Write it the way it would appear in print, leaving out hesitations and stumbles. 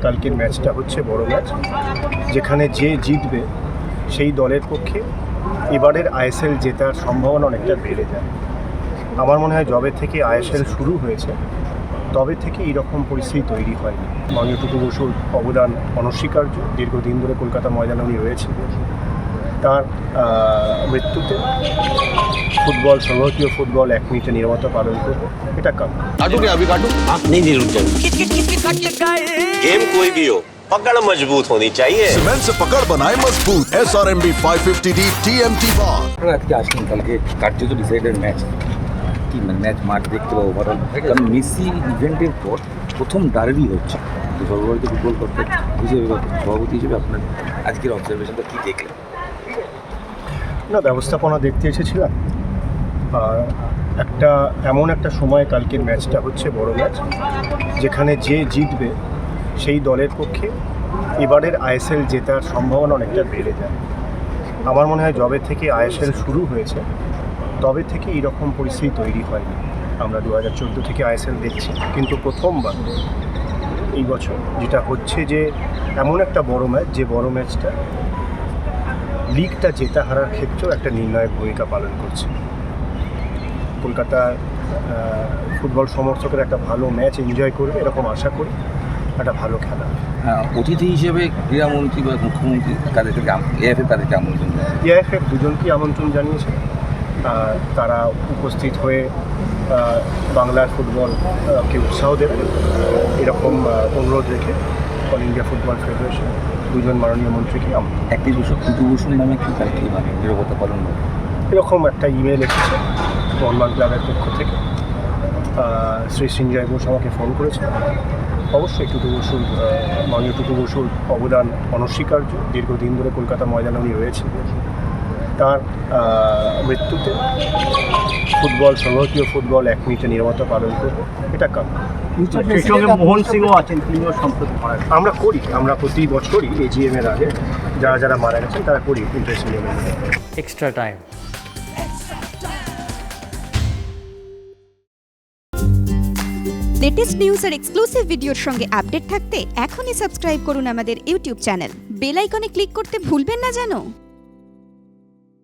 কালকের ম্যাচটা হচ্ছে বড় ম্যাচ, যেখানে যে জিতবে সেই দলের পক্ষে এবারের আইএসএল জেতার সম্ভাবনা অনেকটা বেড়ে যায়। আমার মনে হয় যবে থেকে আইএসএল শুরু হয়েছে তবে থেকে এইরকম পরিস্থিতি তৈরি হয়নি। মাননীয় টুকু বসুর অবদান অনস্বীকার্য। দীর্ঘদিন ধরে কলকাতা ময়দানে উনি রয়েছেন। তার মৃত্যুতে ফুটবল, সর্বভারতীয় ফুটবল 1 মিনিটে নীরবতা পালন করবে, এটা কাম্য। नहीं नीरुज गेम कोई भी हो, पकड़ मजबूत होनी चाहिए। सीमेंट से पकड़ बनाए मजबूत। SRMB 550D TMT বার। আজকে আসলেন, কালকে কার্যত ডিসাইডেড ম্যাচ, কি ম্যাচ মাঠ দেখতে পাবো ওভারঅল, কারণ মেসি ইভেন্টের পর প্রথম ডার্বি হচ্ছে। সর্বভারতীয় ফুটবল কর্তৃক হিসেবে, সভাপতি হিসেবে আপনার আজকের অবজারভেশনটা কী দেখলেন? না, ব্যবস্থাপনা দেখতে এসেছিলাম। আর এমন একটা সময় কালকের ম্যাচটা হচ্ছে বড় ম্যাচ, যেখানে যে জিতবে সেই দলের পক্ষে এবারের আইএসএল জেতার সম্ভাবনা অনেকটা বেড়ে যায়। আমার মনে হয় যবে থেকে আইএসএল শুরু হয়েছে তবে থেকে এইরকম পরিস্থিতি তৈরি হয়নি। আমরা 2014 থেকে আইএসএল দেখছি, কিন্তু প্রথমবার এই বছর যেটা হচ্ছে যে এমন একটা বড় ম্যাচ, যে বড় ম্যাচটা লিগটা জেতা হারার ক্ষেত্রেও একটা নির্ণায়ক ভূমিকা পালন করছে। কলকাতার ফুটবল সমর্থকের একটা ভালো ম্যাচ এনজয় করবে এরকম আশা করি, একটা ভালো খেলা। অতিথি হিসেবে ক্রীড়ামন্ত্রী বা মুখ্যমন্ত্রী তাদেরকে এএফএ তাদেরকে আমন্ত্রণ জানায়। এএফএ দুজনকেই আমন্ত্রণ জানিয়েছে। তারা উপস্থিত হয়ে বাংলার ফুটবলকে উৎসাহ দেবেন এরকম অনুরোধ রেখে অল ইন্ডিয়া ফুটবল ফেডারেশন দুজন মাননীয় মন্ত্রীকে একটি বিষয় কুতুভূষণ নামে একটি কালকে নিরবতা পালন করে এরকম একটা ইমেল এসেছে বর্মান ক্লাবের পক্ষ থেকে। শ্রী সঞ্জয় ঘোষ আমাকে ফোন করেছে। অবশ্যই টুকু বসুর, মাননীয় টুকু বসুর অবদান অনস্বীকার্য। দীর্ঘদিন ধরে কলকাতা ময়দানে উনি রয়েছেন। তার মৃত্যুতে ফুটবল, সর্বভারতীয় ফুটবল 1 মিনিটে নীরবতা পালন করবে, এটা কাম্য। মোহন সিংও আছেন, তিনিও সম্প্রতি মারা গেছেন। আমরা প্রতি বছরই AGM এর আগে যারা মারা গেছেন তারা করি ইন্টারেস্ট নিয়ে extra time. লেটেস্ট নিউজ আর এক্সক্লুসিভ ভিডিওর সঙ্গে আপডেট থাকতে এখনই সাবস্ক্রাইব করুন আমাদের ইউটিউব চ্যানেল। বেল আইকনে ক্লিক করতে ভুলবেন না যেন।